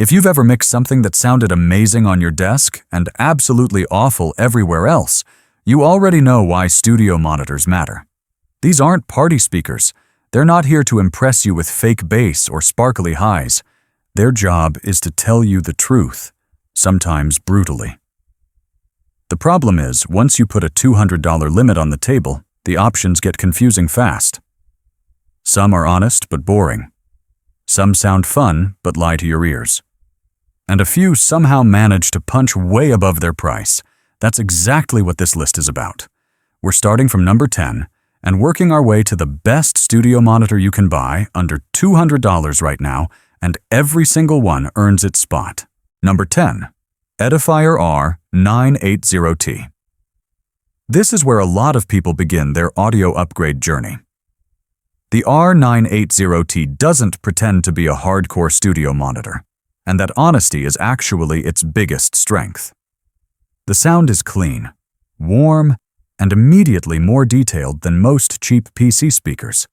If you've ever mixed something that sounded amazing on your desk and absolutely awful everywhere else, you already know why studio monitors matter. These aren't party speakers. They're not here to impress you with fake bass or sparkly highs. Their job is to tell you the truth, sometimes brutally. The problem is, once you put a $200 limit on the table, the options get confusing fast. Some are honest but boring. Some sound fun but lie to your ears. And a few somehow manage to punch way above their price. That's exactly what this list is about. We're starting from number 10 and working our way to the best studio monitor you can buy under $200 right now, and every single one earns its spot. Number 10. Edifier R980T. This is where a lot of people begin their audio upgrade journey. The R980T doesn't pretend to be a hardcore studio monitor, and that honesty is actually its biggest strength. The sound is clean, warm, and immediately more detailed than most cheap PC speakers.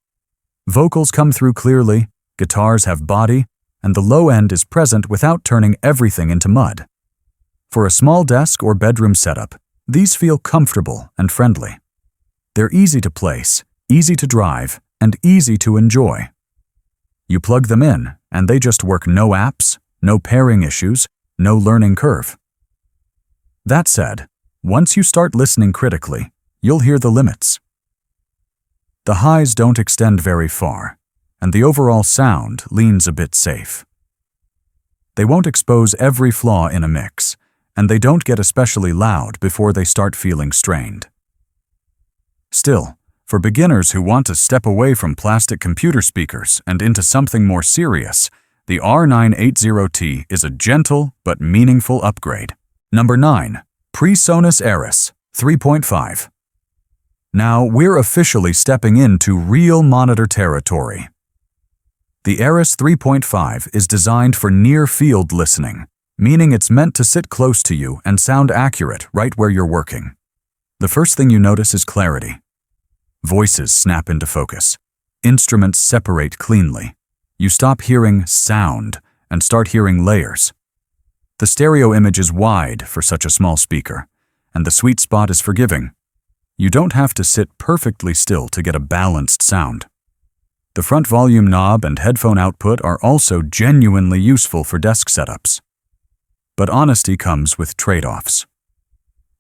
Vocals come through clearly, guitars have body, and the low end is present without turning everything into mud. For a small desk or bedroom setup, these feel comfortable and friendly. They're easy to place, easy to drive, and easy to enjoy. You plug them in, and they just work. No apps, no pairing issues, no learning curve. That said, once you start listening critically, you'll hear the limits. The highs don't extend very far, and the overall sound leans a bit safe. They won't expose every flaw in a mix, and they don't get especially loud before they start feeling strained. Still, for beginners who want to step away from plastic computer speakers and into something more serious, the R980T is a gentle but meaningful upgrade. Number 9. PreSonus Eris 3.5. Now we're officially stepping into real monitor territory. The Eris 3.5 is designed for near-field listening, meaning it's meant to sit close to you and sound accurate right where you're working. The first thing you notice is clarity. Voices snap into focus. Instruments separate cleanly. You stop hearing sound and start hearing layers. The stereo image is wide for such a small speaker, and the sweet spot is forgiving. You don't have to sit perfectly still to get a balanced sound. The front volume knob and headphone output are also genuinely useful for desk setups. But honesty comes with trade-offs.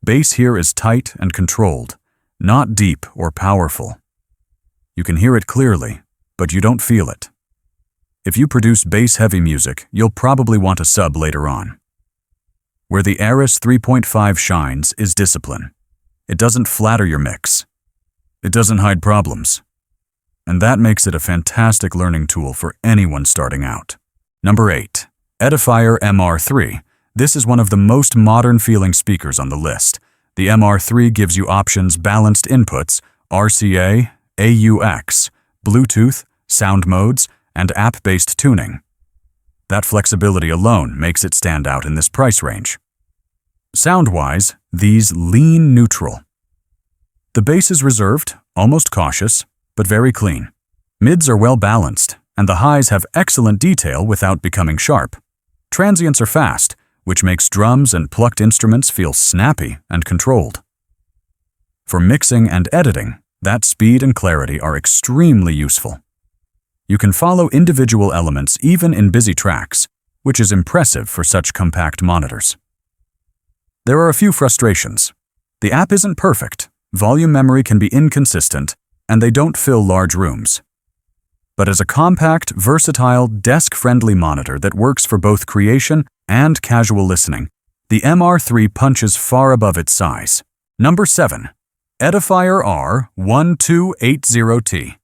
Bass here is tight and controlled, not deep or powerful. You can hear it clearly, but you don't feel it. If you produce bass-heavy music, you'll probably want a sub later on. Where the Eris 3.5 shines is discipline. It doesn't flatter your mix. It doesn't hide problems. And that makes it a fantastic learning tool for anyone starting out. Number 8. Edifier MR3. This is one of the most modern-feeling speakers on the list. The MR3 gives you options: balanced inputs, RCA, AUX, Bluetooth, sound modes, and app-based tuning. That flexibility alone makes it stand out in this price range. Sound-wise, these lean neutral. The bass is reserved, almost cautious, but very clean. Mids are well balanced, and the highs have excellent detail without becoming sharp. Transients are fast, which makes drums and plucked instruments feel snappy and controlled. For mixing and editing, that speed and clarity are extremely useful. You can follow individual elements even in busy tracks, which is impressive for such compact monitors. There are a few frustrations. The app isn't perfect, volume memory can be inconsistent, and they don't fill large rooms. But as a compact, versatile, desk-friendly monitor that works for both creation and casual listening, the MR3 punches far above its size. Number 7. Edifier R1280T.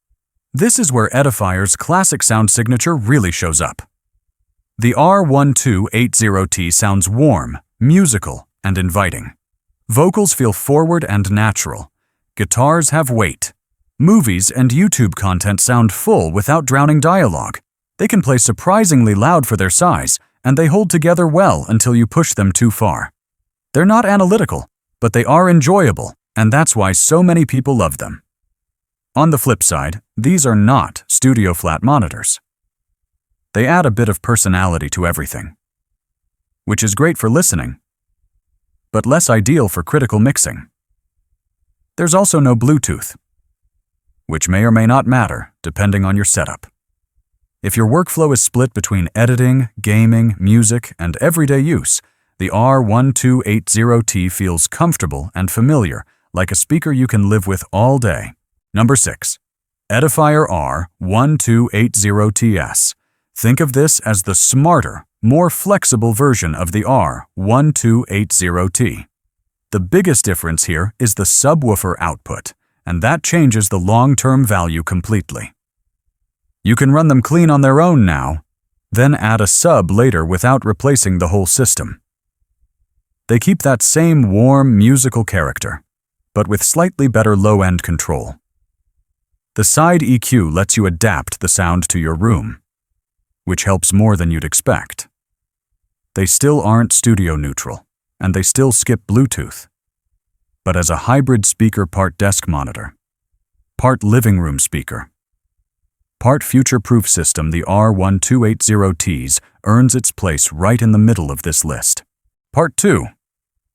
This is where Edifier's classic sound signature really shows up. The R1280T sounds warm, musical, and inviting. Vocals feel forward and natural. Guitars have weight. Movies and YouTube content sound full without drowning dialogue. They can play surprisingly loud for their size, and they hold together well until you push them too far. They're not analytical, but they are enjoyable, and that's why so many people love them. On the flip side, these are not studio flat monitors. They add a bit of personality to everything. which is great for listening, but less ideal for critical mixing. There's also no Bluetooth, which may or may not matter depending on your setup. If your workflow is split between editing, gaming, music, and everyday use, the R1280T feels comfortable and familiar, like a speaker you can live with all day. Number 6. Edifier R1280TS. Think of this as the smarter, more flexible version of the R1280T. The biggest difference here is the subwoofer output, and that changes the long-term value completely. You can run them clean on their own now, then add a sub later without replacing the whole system. They keep that same warm musical character, but with slightly better low-end control. The side EQ lets you adapt the sound to your room, which helps more than you'd expect. They still aren't studio neutral, and they still skip Bluetooth. But as a hybrid speaker, part desk monitor, part living room speaker, part future-proof system, the R1280Ts earns its place right in the middle of this list. Part 2.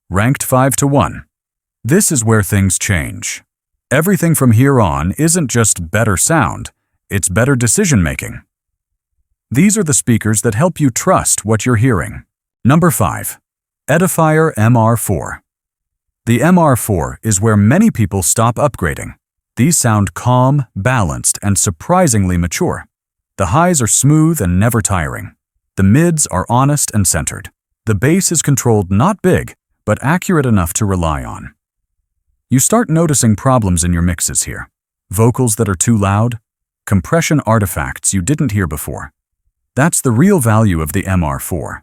Ranked 5 to 1. This is where things change. Everything from here on isn't just better sound, it's better decision-making. These are the speakers that help you trust what you're hearing. Number 5. Edifier MR4. The MR4 is where many people stop upgrading. These sound calm, balanced, and surprisingly mature. The highs are smooth and never tiring. The mids are honest and centered. The bass is controlled, not big, but accurate enough to rely on. You start noticing problems in your mixes here. Vocals that are too loud, compression artifacts you didn't hear before. That's the real value of the MR4.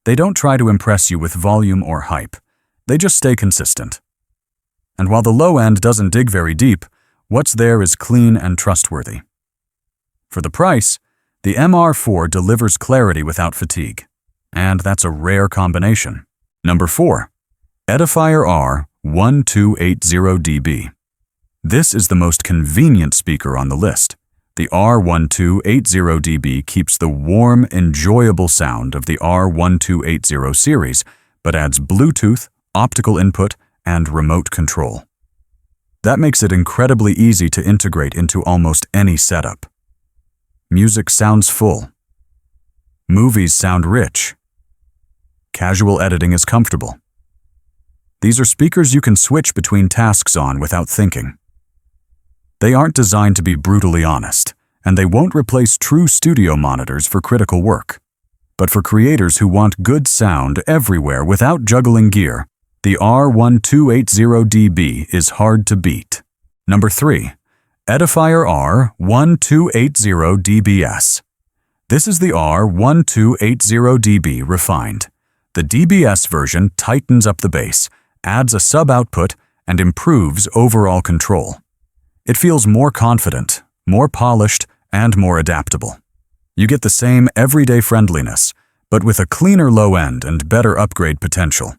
They don't try to impress you with volume or hype. They just stay consistent. And while the low end doesn't dig very deep, what's there is clean and trustworthy. For the price, the MR4 delivers clarity without fatigue. And that's a rare combination. Number 4. Edifier R1280DB. This is the most convenient speaker on the list. The R1280DB keeps the warm, enjoyable sound of the R1280 series, but adds Bluetooth, optical input, and remote control. That makes it incredibly easy to integrate into almost any setup. Music sounds full. Movies sound rich. Casual editing is comfortable. These are speakers you can switch between tasks on without thinking. They aren't designed to be brutally honest, and they won't replace true studio monitors for critical work. But for creators who want good sound everywhere without juggling gear, the R1280DB is hard to beat. Number 3. Edifier R1280DBS. This is the R1280DB refined. The DBS version tightens up the bass, adds a sub-output, and improves overall control. It feels more confident, more polished, and more adaptable. You get the same everyday friendliness, but with a cleaner low end and better upgrade potential.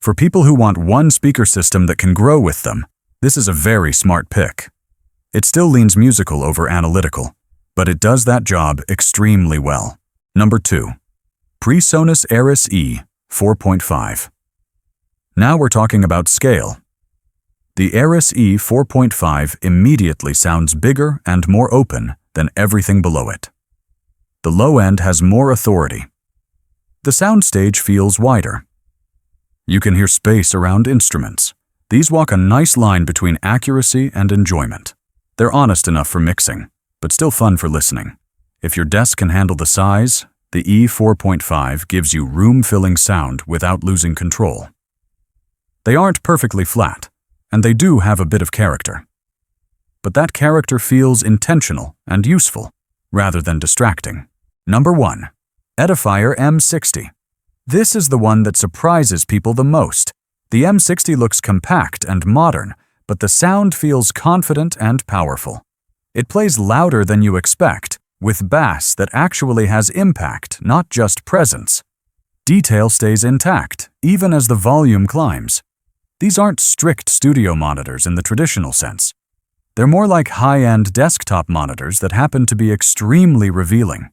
For people who want one speaker system that can grow with them, this is a very smart pick. It still leans musical over analytical, but it does that job extremely well. Number 2. PreSonus Eris E 4.5. Now we're talking about scale. The Eris E 4.5 immediately sounds bigger and more open than everything below it. The low end has more authority. The soundstage feels wider. You can hear space around instruments. These walk a nice line between accuracy and enjoyment. They're honest enough for mixing, but still fun for listening. If your desk can handle the size, the E4.5 gives you room-filling sound without losing control. They aren't perfectly flat, and they do have a bit of character. But that character feels intentional and useful, rather than distracting. Number 1. Edifier M60. This is the one that surprises people the most. The M60 looks compact and modern, but the sound feels confident and powerful. It plays louder than you expect, with bass that actually has impact, not just presence. Detail stays intact, even as the volume climbs. These aren't strict studio monitors in the traditional sense. They're more like high-end desktop monitors that happen to be extremely revealing.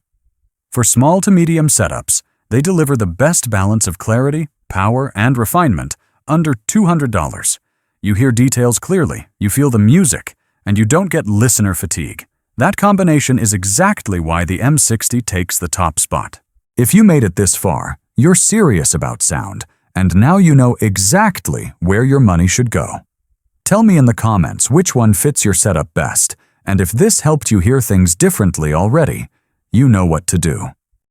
For small to medium setups, They deliver the best balance of clarity, power, and refinement under $200. You hear details clearly, you feel the music, and you don't get listener fatigue. That combination is exactly why the M60 takes the top spot. If you made it this far, you're serious about sound, and now you know exactly where your money should go. Tell me in the comments which one fits your setup best, and if this helped you hear things differently already, you know what to do.